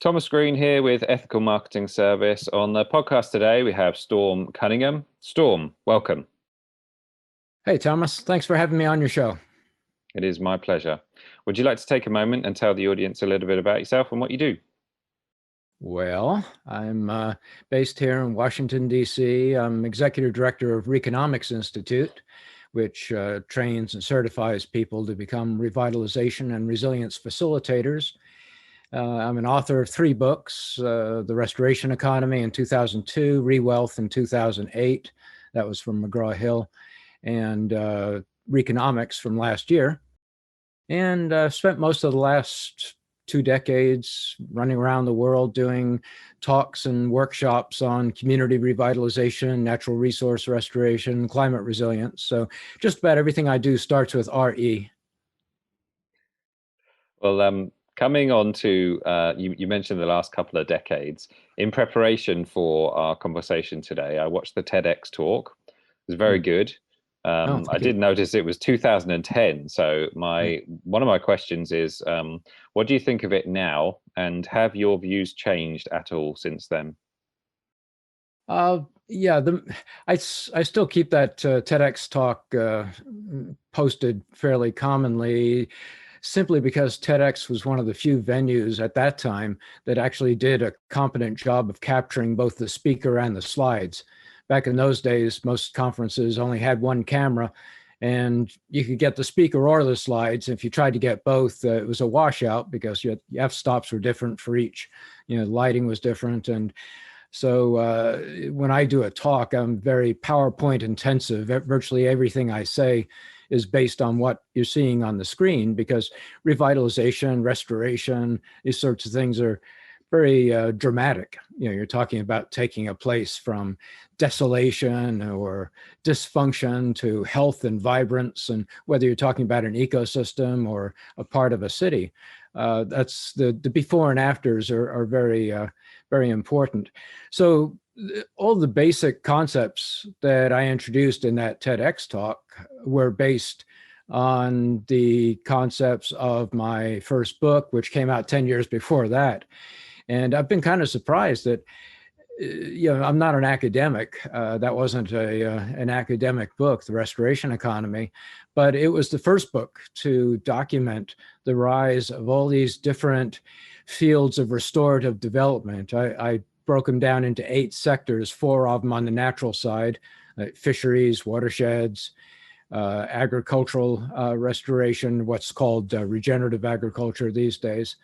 Thomas Green here with Ethical Marketing Service. On the podcast today, we have Storm Cunningham. Storm, welcome. Hey, Thomas. Thanks for having me on your show. It is my pleasure. Would you like to take a moment and tell the audience a little bit about yourself and what you do? Well, I'm based here in Washington, D.C. I'm executive director of RECONOMICS Institute, which trains and certifies people to become revitalization and resilience facilitators. I'm an author of 3 books, The Restoration Economy in 2002, Rewealth in 2008, that was from McGraw-Hill, and RECONOMICS from last year. And I've spent most of the last 2 decades running around the world doing talks and workshops on community revitalization, natural resource restoration, climate resilience. So just about everything I do starts with RE. Well, coming on to, you mentioned the last couple of decades. In preparation for our conversation today, I watched the TEDx talk. It was very good. I did notice it was 2010. So one of my questions is, what do you think of it now? And have your views changed at all since then? Yeah, I still keep that TEDx talk posted fairly commonly, simply because TEDx was one of the few venues at that time that actually did a competent job of capturing both the speaker and the slides. Back in those days, most conferences only had one camera, and you could get the speaker or the slides. If you tried to get both, it was a washout because your f-stops were different for each. Lighting was different. And so when I do a talk, I'm very PowerPoint intensive. Virtually everything I say is based on what you're seeing on the screen, because revitalization, restoration, these sorts of things are very dramatic. You're talking about taking a place from desolation or dysfunction to health and vibrance, and whether you're talking about an ecosystem or a part of a city, that's the before and afters are very very important. So all the basic concepts that I introduced in that TEDx talk were based on the concepts of my first book, which came out 10 years before that. And I've been kind of surprised that, I'm not an academic. That wasn't an academic book, The Restoration Economy, but it was the first book to document the rise of all these different fields of restorative development. I broke them down into 8 sectors, 4 of them on the natural side, fisheries, watersheds, agricultural restoration, what's called regenerative agriculture these days,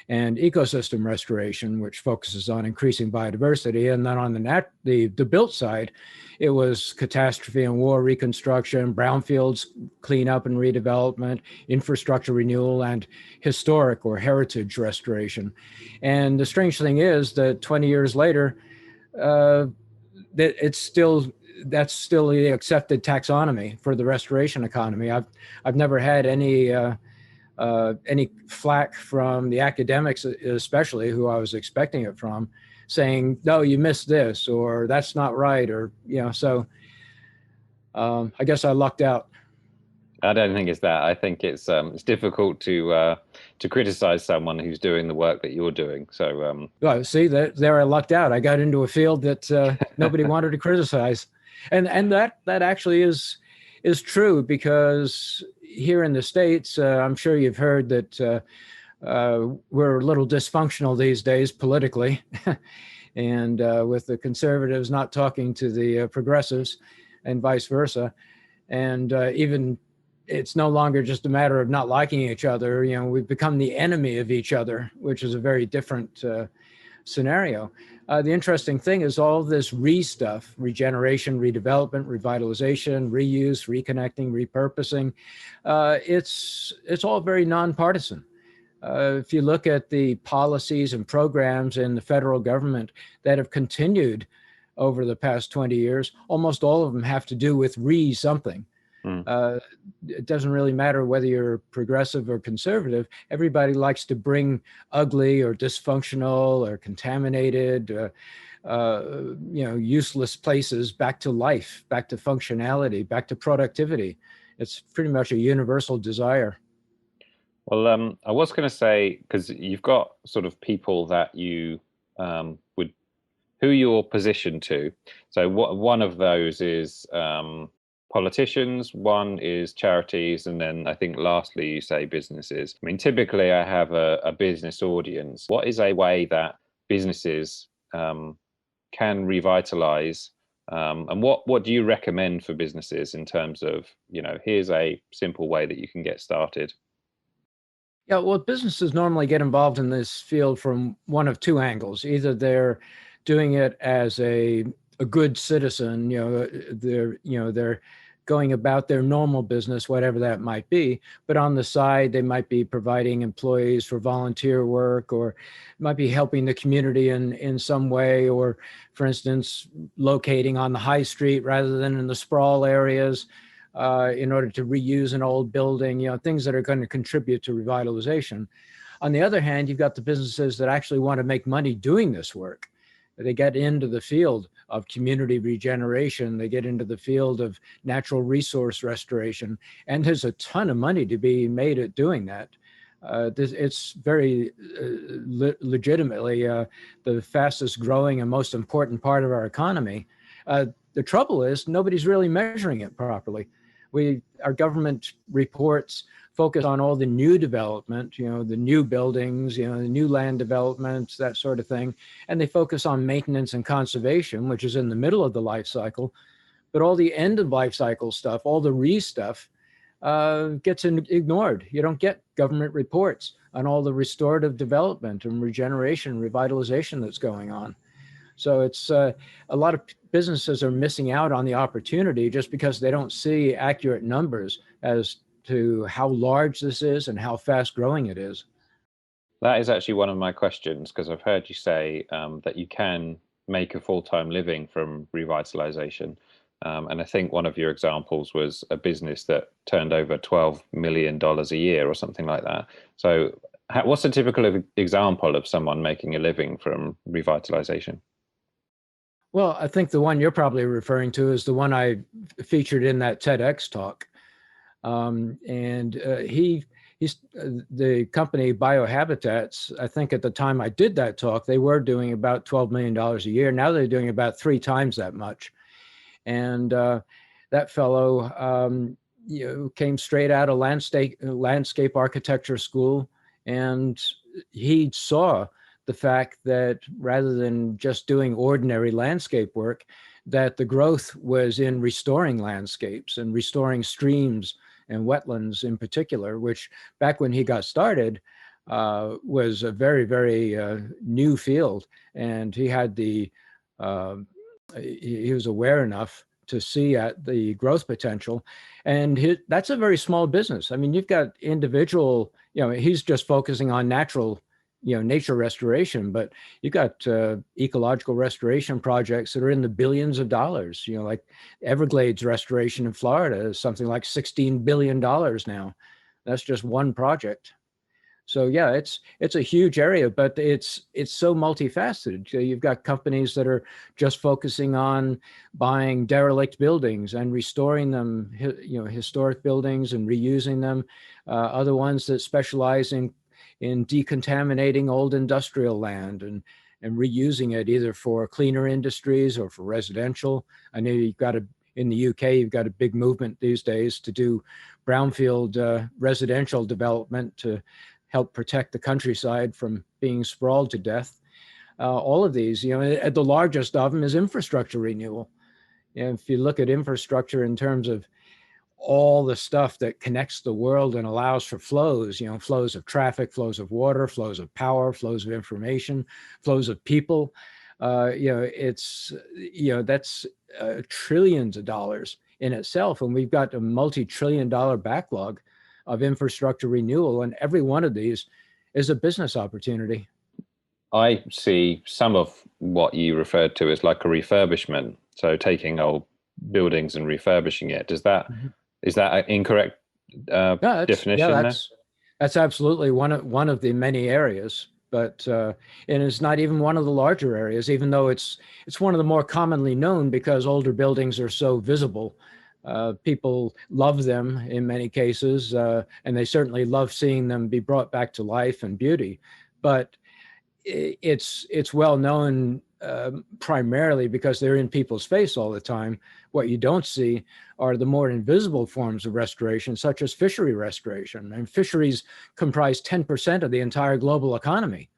and ecosystem restoration, which focuses on increasing biodiversity. And then on the built side, it was catastrophe and war reconstruction, brownfields cleanup and redevelopment, infrastructure renewal, and historic or heritage restoration. And the strange thing is that 20 years later, that's still the accepted taxonomy for the restoration economy. I've never had any flack from the academics, especially who I was expecting it from, saying, no, you missed this, or that's not right, or, so I guess I lucked out. I don't think it's that. I think it's difficult to criticize someone who's doing the work that you're doing. So well, see, there I lucked out. I got into a field that nobody wanted to criticize, and that actually is true, because here in the States, I'm sure you've heard that we're a little dysfunctional these days politically, and with the conservatives not talking to the progressives and vice versa. And even it's no longer just a matter of not liking each other. We've become the enemy of each other, which is a very different scenario. The interesting thing is all this stuff, regeneration, redevelopment, revitalization, reuse, reconnecting, repurposing, it's all very nonpartisan. If you look at the policies and programs in the federal government that have continued over the past 20 years, almost all of them have to do with something. It doesn't really matter whether you're progressive or conservative. Everybody likes to bring ugly or dysfunctional or contaminated, useless places back to life, back to functionality, back to productivity. It's pretty much a universal desire. Well, I was going to say, because you've got sort of people that you would, who you're positioned to. So one of those is politicians, one is charities, and then I think lastly you say businesses. I mean, typically I have a business audience. What is a way that businesses can revitalize? And what do you recommend for businesses in terms of, here's a simple way that you can get started? Yeah, well, businesses normally get involved in this field from one of two angles. Either they're doing it as a good citizen, they're going about their normal business, whatever that might be. But on the side, they might be providing employees for volunteer work, or might be helping the community in some way, or, for instance, locating on the high street rather than in the sprawl areas, in order to reuse an old building, things that are going to contribute to revitalization. On the other hand, you've got the businesses that actually want to make money doing this work. They get into the field of community regeneration. They get into the field of natural resource restoration. And there's a ton of money to be made at doing that. It's very legitimately the fastest growing and most important part of our economy. The trouble is nobody's really measuring it properly. Our government reports focus on all the new development, the new buildings, the new land developments, that sort of thing. And they focus on maintenance and conservation, which is in the middle of the life cycle. But all the end of life cycle stuff, all the stuff, gets ignored. You don't get government reports on all the restorative development and regeneration, revitalization that's going on. So it's a lot of businesses are missing out on the opportunity just because they don't see accurate numbers as to how large this is and how fast growing it is. That is actually one of my questions, because I've heard you say that you can make a full-time living from revitalization. And I think one of your examples was a business that turned over $12 million a year or something like that. So what's a typical example of someone making a living from revitalization? Well, I think the one you're probably referring to is the one I featured in that TEDx talk. And he's the company Biohabitats. I think at the time I did that talk, they were doing about $12 million a year. Now they're doing about 3 times that much. And that fellow, came straight out of landscape architecture school, and he saw the fact that rather than just doing ordinary landscape work, that the growth was in restoring landscapes and restoring streams and wetlands in particular, which back when he got started was a very, very new field. And he had he was aware enough to see at the growth potential. And that's a very small business. I mean, you've got individual, he's just focusing on nature restoration, but you've got ecological restoration projects that are in the billions of dollars, like Everglades restoration in Florida is something like $16 billion now. That's just one project. So yeah, it's a huge area, but it's so multifaceted. So you've got companies that are just focusing on buying derelict buildings and restoring them, historic buildings, and reusing them. Other ones that specialize in decontaminating old industrial land and reusing it either for cleaner industries or for residential. I know in the UK, you've got a big movement these days to do brownfield residential development to help protect the countryside from being sprawled to death. All of these, the largest of them is infrastructure renewal. If you look at infrastructure in terms of all the stuff that connects the world and allows for flows, flows of traffic, flows of water, flows of power, flows of information, flows of people, that's trillions of dollars in itself. And we've got a multi-trillion-dollar backlog of infrastructure renewal, and every one of these is a business opportunity. I see some of what you referred to as like a refurbishment. So taking old buildings and refurbishing it. Is that an incorrect definition? That's absolutely one of the many areas, but and it's not even one of the larger areas, even though it's one of the more commonly known because older buildings are so visible. People love them in many cases, and they certainly love seeing them be brought back to life and beauty. But it's well known primarily because they're in people's face all the time. What you don't see are the more invisible forms of restoration, such as fishery restoration. And fisheries comprise 10% of the entire global economy.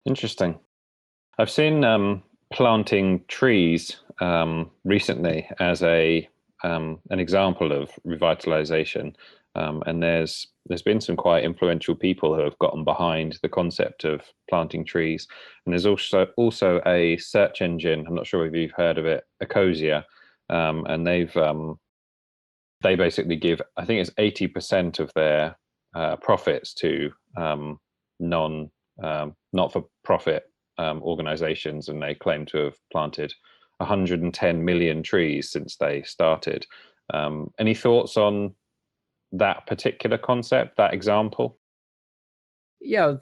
Interesting. I've seen planting trees recently as an example of revitalization, and there's been some quite influential people who have gotten behind the concept of planting trees. And there's also a search engine. I'm not sure if you've heard of it, Ecosia, and they basically give, I think it's 80% of their profits to not-for-profit organizations, and they claim to have planted 110 million trees since they started. Any thoughts on that particular concept, that example? Yeah,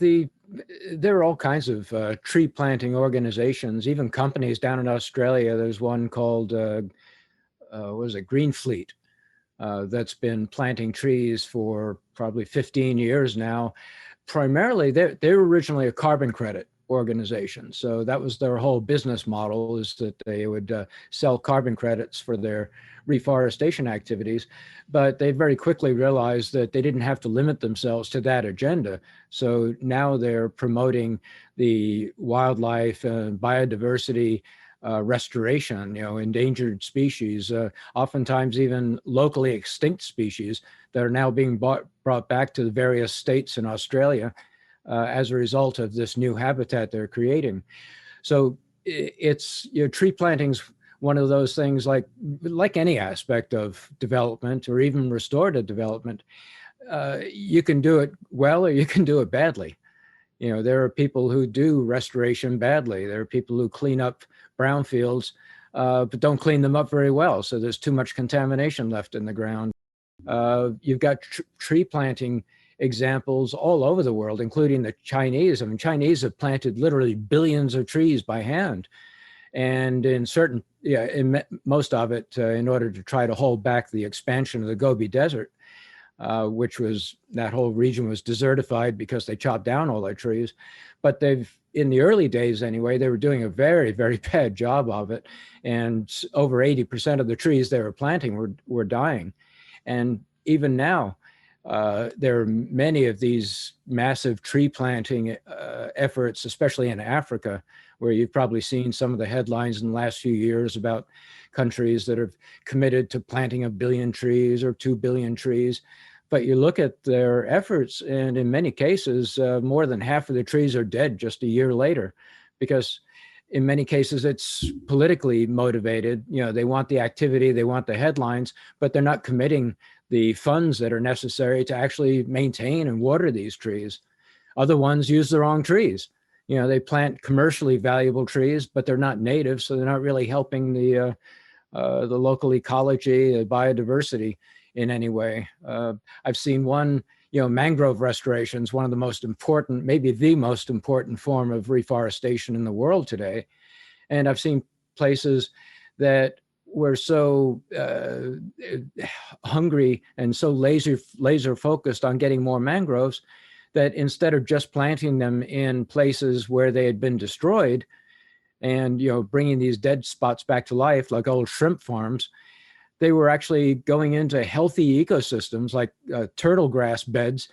there are all kinds of tree planting organizations, even companies down in Australia. There's one called, what is it, Green Fleet, that's been planting trees for probably 15 years now. Primarily, they're originally a carbon credit organization. So that was their whole business model, is that they would sell carbon credits for their reforestation activities. But they very quickly realized that they didn't have to limit themselves to that agenda. So now they're promoting the wildlife and biodiversity restoration, endangered species, oftentimes even locally extinct species that are now being brought back to the various states in Australia as a result of this new habitat they're creating. So it's, tree planting's one of those things, like any aspect of development or even restorative development. You can do it well or you can do it badly. There are people who do restoration badly. There are people who clean up brownfields, but don't clean them up very well. So there's too much contamination left in the ground. You've got tree planting examples all over the world, including the Chinese. I mean, Chinese have planted literally billions of trees by hand. And in most of it, in order to try to hold back the expansion of the Gobi Desert, that whole region was desertified because they chopped down all their trees. But in the early days anyway, they were doing a very, very bad job of it. And over 80% of the trees they were planting were dying. And even now, there are many of these massive tree planting efforts, especially in Africa, where you've probably seen some of the headlines in the last few years about countries that have committed to planting 1 billion trees or 2 billion trees. But you look at their efforts, and in many cases, more than half of the trees are dead just a year later, because in many cases it's politically motivated. They want the activity, they want the headlines, but they're not committing the funds that are necessary to actually maintain and water these trees. Other ones use the wrong trees. They plant commercially valuable trees, but they're not native, so they're not really helping the local ecology, the biodiversity in any way. I've seen one, mangrove restoration is one of the most important, maybe the most important form of reforestation in the world today. And I've seen places that were so hungry and so laser focused on getting more mangroves that instead of just planting them in places where they had been destroyed and bringing these dead spots back to life like old shrimp farms, they were actually going into healthy ecosystems like turtle grass beds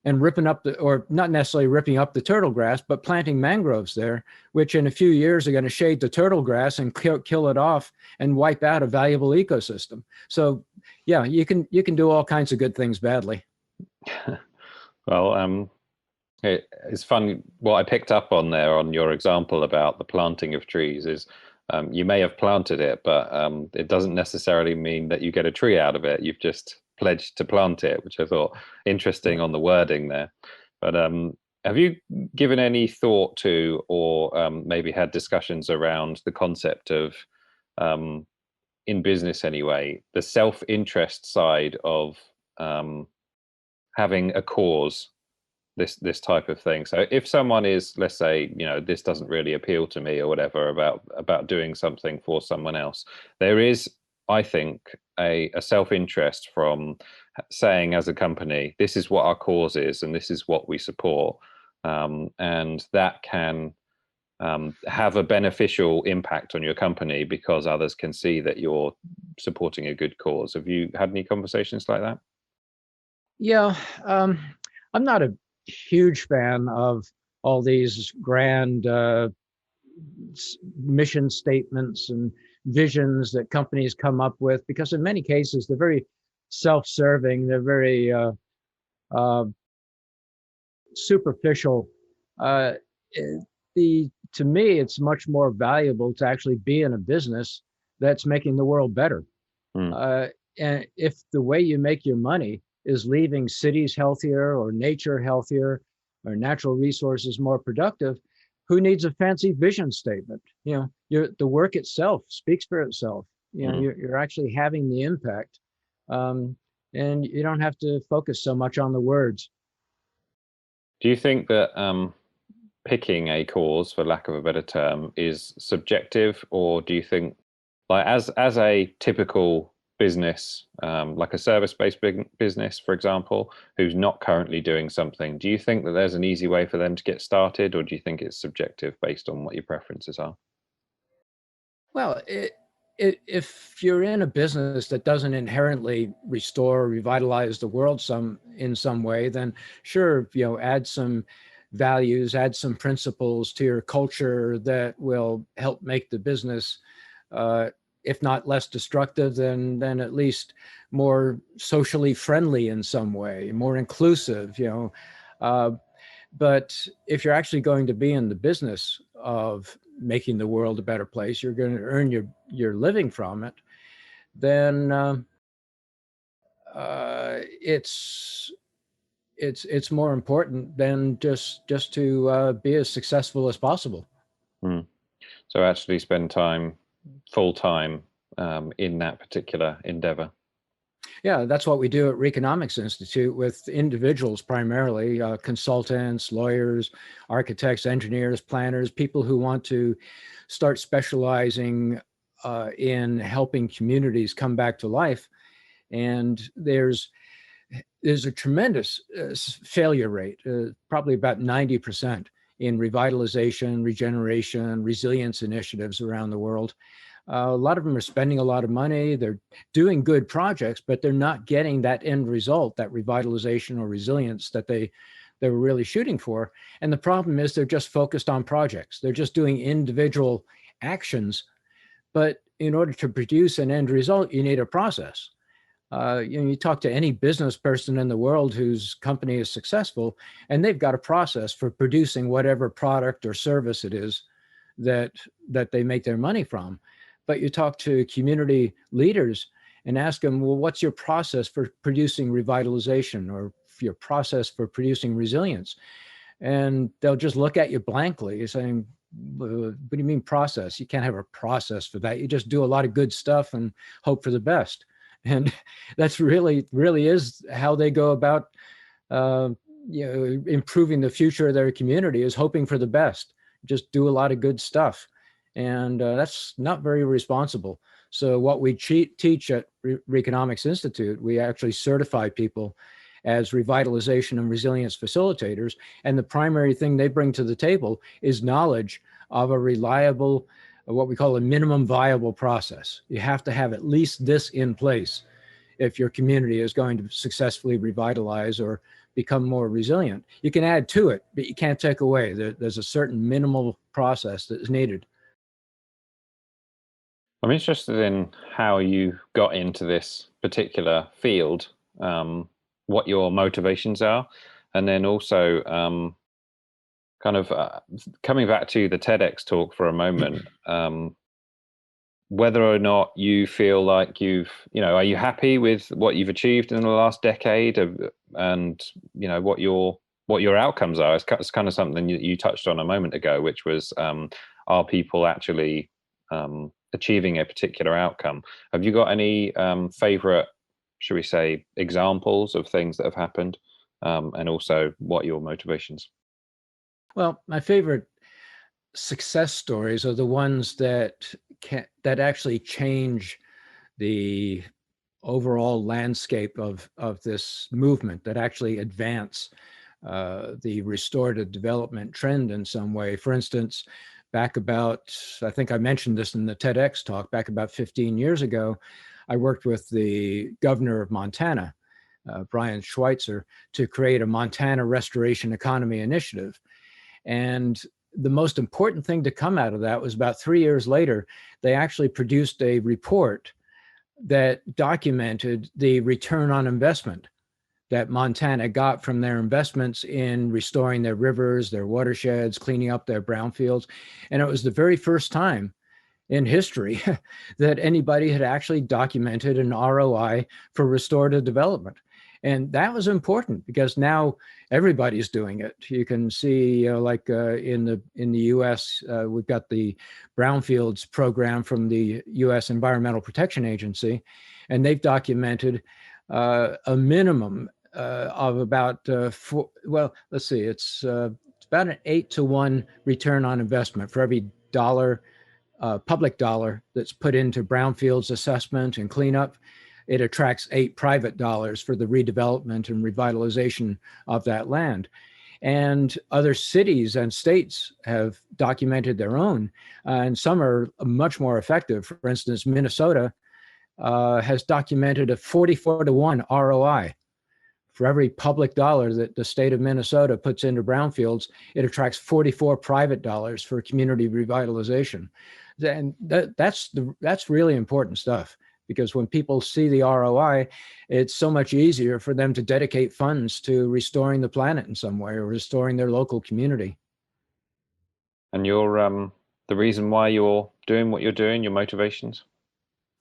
and ripping up or not necessarily ripping up the turtle grass, but planting mangroves there, which in a few years are going to shade the turtle grass and kill it off and wipe out a valuable ecosystem. So yeah, you can do all kinds of good things badly. Well, it's fun. What I picked up on there on your example about the planting of trees is you may have planted it, but it doesn't necessarily mean that you get a tree out of it. You've just pledged to plant it, which I thought interesting on the wording there. But have you given any thought to, or maybe had discussions around the concept of, in business anyway, the self-interest side of having a cause this type of thing. So if someone is, let's say, this doesn't really appeal to me or whatever about doing something for someone else, there is, I think, a self-interest from saying as a company, this is what our cause is and this is what we support, and that can have a beneficial impact on your company because others can see that you're supporting a good cause. Have you had any conversations like that? Yeah, I'm not a huge fan of all these grand mission statements and visions that companies come up with, because in many cases they're very self-serving. They're very uh, superficial. Uh, to me, it's much more valuable to actually be in a business that's making the world better. Mm. And if the way you make your money is leaving cities healthier or nature healthier or natural resources more productive, who needs a fancy vision statement? The work itself speaks for itself. You're actually having the impact, and you don't have to focus so much on the words. Do you think that picking a cause, for lack of a better term, is subjective, or do you think, like as a typical business, like a service-based business, for example, who's not currently doing something, do you think that there's an easy way for them to get started, or do you think it's subjective based on what your preferences are? Well, if you're in a business that doesn't inherently restore, revitalize the world in some way, then sure, add some values, add some principles to your culture that will help make the business, if not less destructive, then at least more socially friendly in some way, more inclusive. But if you're actually going to be in the business of making the world a better place, you're going to earn your living from it, then it's more important than just to be as successful as possible. Mm. So actually spend time, full time, in that particular endeavor. Yeah, that's what we do at RECONOMICS Institute with individuals, primarily consultants, lawyers, architects, engineers, planners, people who want to start specializing in helping communities come back to life. And there's a tremendous failure rate, probably about 90% in revitalization, regeneration, resilience initiatives around the world. A lot of them are spending a lot of money. They're doing good projects, but they're not getting that end result, that revitalization or resilience that they were really shooting for. And the problem is they're just focused on projects. They're just doing individual actions. But in order to produce an end result, you need a process. You talk to any business person in the world whose company is successful, and they've got a process for producing whatever product or service it is that they make their money from. But you talk to community leaders and ask them, well, what's your process for producing revitalization or your process for producing resilience? And they'll just look at you blankly saying, what do you mean process? You can't have a process for that. You just do a lot of good stuff and hope for the best. And that's really is how they go about improving the future of their community, is hoping for the best. Just do a lot of good stuff. And that's not very responsible. So what we teach at RECONOMICS Institute, we actually certify people as revitalization and resilience facilitators. And the primary thing they bring to the table is knowledge of a reliable, what we call a minimum viable process. You have to have at least this in place if your community is going to successfully revitalize or become more resilient. You can add to it, but you can't take away. There's a certain minimal process that is needed. I'm interested in how you got into this particular field, what your motivations are, and then also kind of coming back to the TEDx talk for a moment, whether or not you feel like are you happy with what you've achieved in the last decade, and what your outcomes are? It's kind of something you touched on a moment ago, which was, are people actually achieving a particular outcome? Have you got any favorite, should we say, examples of things that have happened and also what are your motivations? Well, my favorite success stories are the ones that actually change the overall landscape of this movement, that actually advance the restorative development trend in some way. For instance, back about, I think I mentioned this in the TEDx talk, back about 15 years ago, I worked with the governor of Montana, Brian Schweitzer, to create a Montana Restoration Economy Initiative. And the most important thing to come out of that was about 3 years later, they actually produced a report that documented the return on investment that Montana got from their investments in restoring their rivers, their watersheds, cleaning up their brownfields. And it was the very first time in history that anybody had actually documented an ROI for restorative development. And that was important because now everybody's doing it. You can see, like in the U.S., we've got the Brownfields program from the U.S. Environmental Protection Agency, and they've documented a minimum of about let's see, it's about an 8-to-1 return on investment for every dollar, public dollar that's put into brownfields assessment and cleanup. It attracts 8 private dollars for the redevelopment and revitalization of that land. And other cities and states have documented their own, and some are much more effective. For instance, Minnesota has documented a 44-to-1 ROI. For every public dollar that the state of Minnesota puts into brownfields, it attracts 44 private dollars for community revitalization. And that's really important stuff, because when people see the ROI, it's so much easier for them to dedicate funds to restoring the planet in some way or restoring their local community. And your the reason why you're doing what you're doing, your motivations?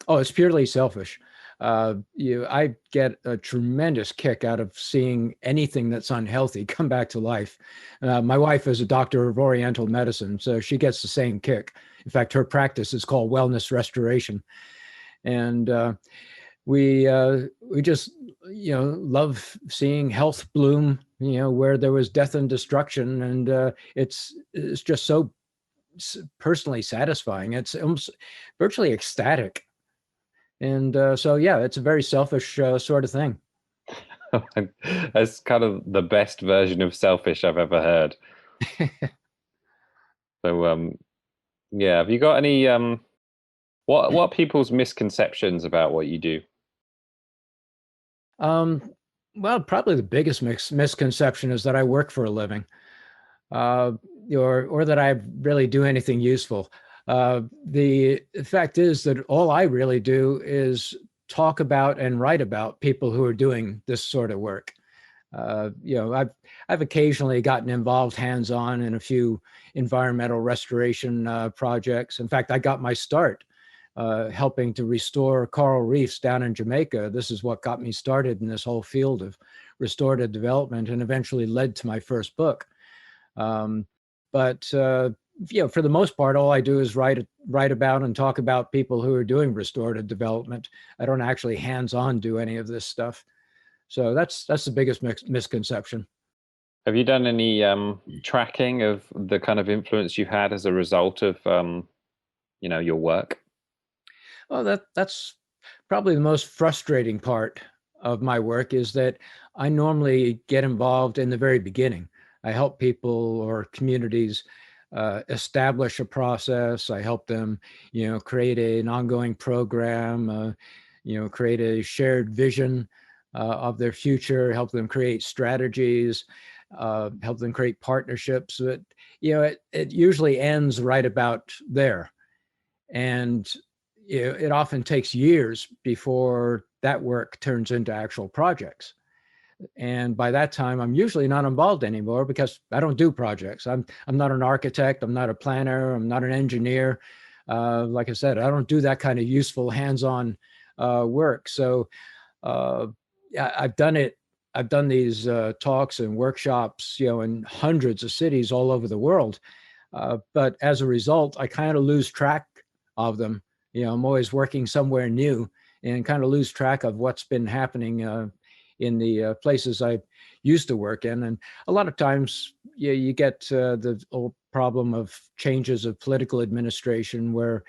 Oh, it's purely selfish. I get a tremendous kick out of seeing anything that's unhealthy come back to life. My wife is a doctor of Oriental medicine, so she gets the same kick. In fact, her practice is called wellness restoration, and we just love seeing health bloom. Where there was death and destruction, and it's just so personally satisfying. It's almost virtually ecstatic. And so, yeah, it's a very selfish sort of thing. That's kind of the best version of selfish I've ever heard. So, yeah, have you got any what are people's misconceptions about what you do? Well, probably the biggest misconception is that I work for a living, uh, or that I really do anything useful. The fact is that all I really do is talk about and write about people who are doing this sort of work. I've occasionally gotten involved hands-on in a few environmental restoration projects. In fact, I got my start helping to restore coral reefs down in Jamaica. This is what got me started in this whole field of restorative development, and eventually led to my first book. But for the most part, all I do is write about and talk about people who are doing restorative development. I don't actually hands-on do any of this stuff. So that's the biggest misconception. Have you done any tracking of the kind of influence you've had as a result of your work? Well, that's probably the most frustrating part of my work, is that I normally get involved in the very beginning. I help people or communities establish a process. I help them, create an ongoing program, create a shared vision of their future, help them create strategies, help them create partnerships. But, it usually ends right about there. And it often takes years before that work turns into actual projects. And by that time, I'm usually not involved anymore because I don't do projects. I'm not an architect. I'm not a planner. I'm not an engineer. Like I said, I don't do that kind of useful hands-on work. So I've done it. I've done these talks and workshops, in hundreds of cities all over the world. But as a result, I kind of lose track of them. I'm always working somewhere new and kind of lose track of what's been happening in the places I used to work in. And a lot of times you get the old problem of changes of political administration, where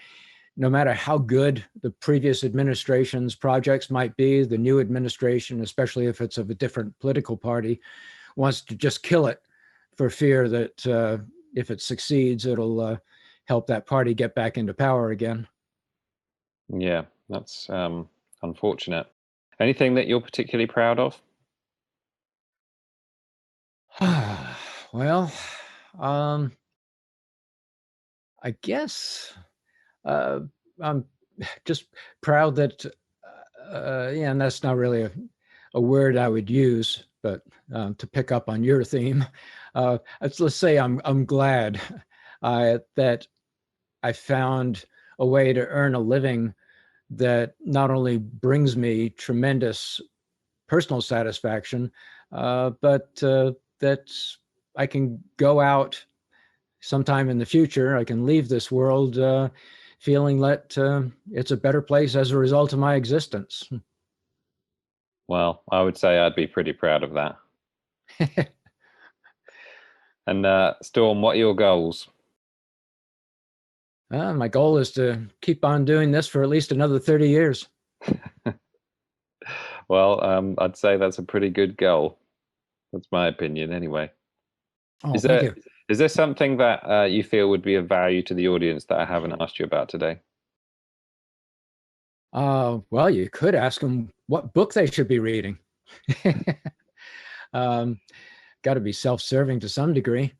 no matter how good the previous administration's projects might be, the new administration, especially if it's of a different political party, wants to just kill it for fear that if it succeeds, it'll help that party get back into power again. Yeah, that's unfortunate. Anything that you're particularly proud of? Well, I guess I'm just proud that, yeah, and that's not really a word I would use, but to pick up on your theme, let's say I'm glad that I found a way to earn a living that not only brings me tremendous personal satisfaction, but that I can go out sometime in the future. I can leave this world feeling that it's a better place as a result of my existence. Well, I would say I'd be pretty proud of that. And Storm, what are your goals? My goal is to keep on doing this for at least another 30 years. Well, I'd say that's a pretty good goal. That's my opinion, anyway. Oh, thank you. Is there something that you feel would be of value to the audience that I haven't asked you about today? Well, you could ask them what book they should be reading. Got to be self-serving to some degree.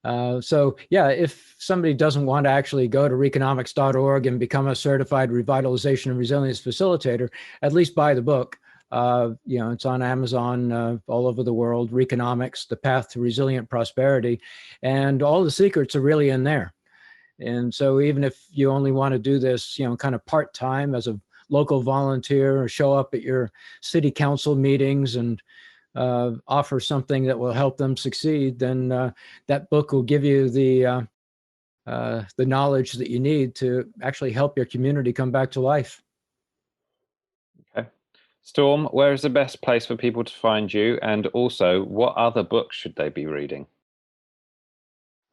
So yeah, if somebody doesn't want to actually go to reconomics.org and become a certified revitalization and resilience facilitator, at least buy the book. It's on Amazon all over the world. RECONOMICS, The Path to Resilient Prosperity, and all the secrets are really in there. And so even if you only want to do this, kind of part-time as a local volunteer, or show up at your city council meetings and offer something that will help them succeed, then that book will give you the knowledge that you need to actually help your community come back to life. Okay. Storm, where is the best place for people to find you? And also, what other books should they be reading?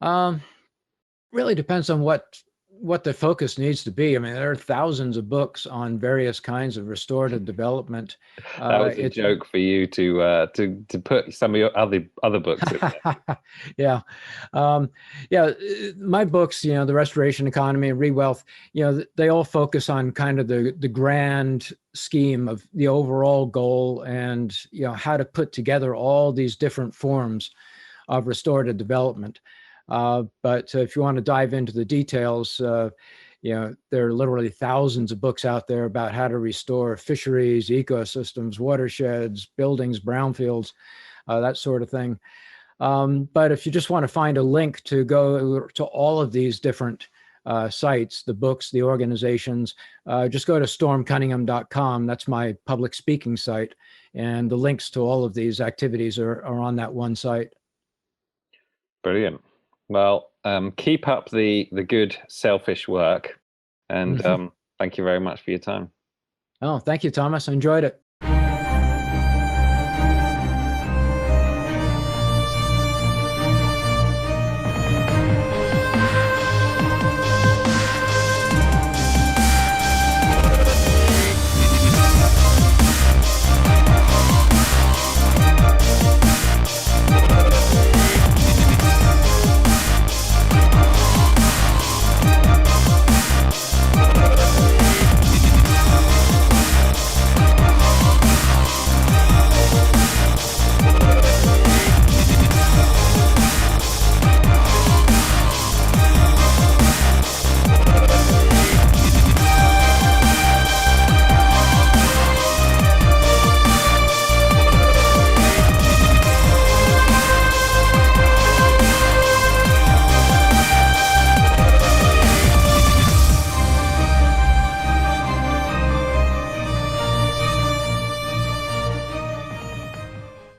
Really depends on what the focus needs to be. I mean, there are thousands of books on various kinds of restorative development. That was a joke for you to put some of your other books in there. Yeah. Yeah. My books, the Restoration Economy and Rewealth, they all focus on kind of the grand scheme of the overall goal, and, how to put together all these different forms of restorative development. But if you want to dive into the details, there are literally thousands of books out there about how to restore fisheries, ecosystems, watersheds, buildings, brownfields, that sort of thing. But if you just want to find a link to go to all of these different sites, the books, the organizations, just go to stormcunningham.com. That's my public speaking site. And the links to all of these activities are on that one site. Brilliant. Well, keep up the good selfish work, and thank you very much for your time. Oh, thank you, Thomas. I enjoyed it.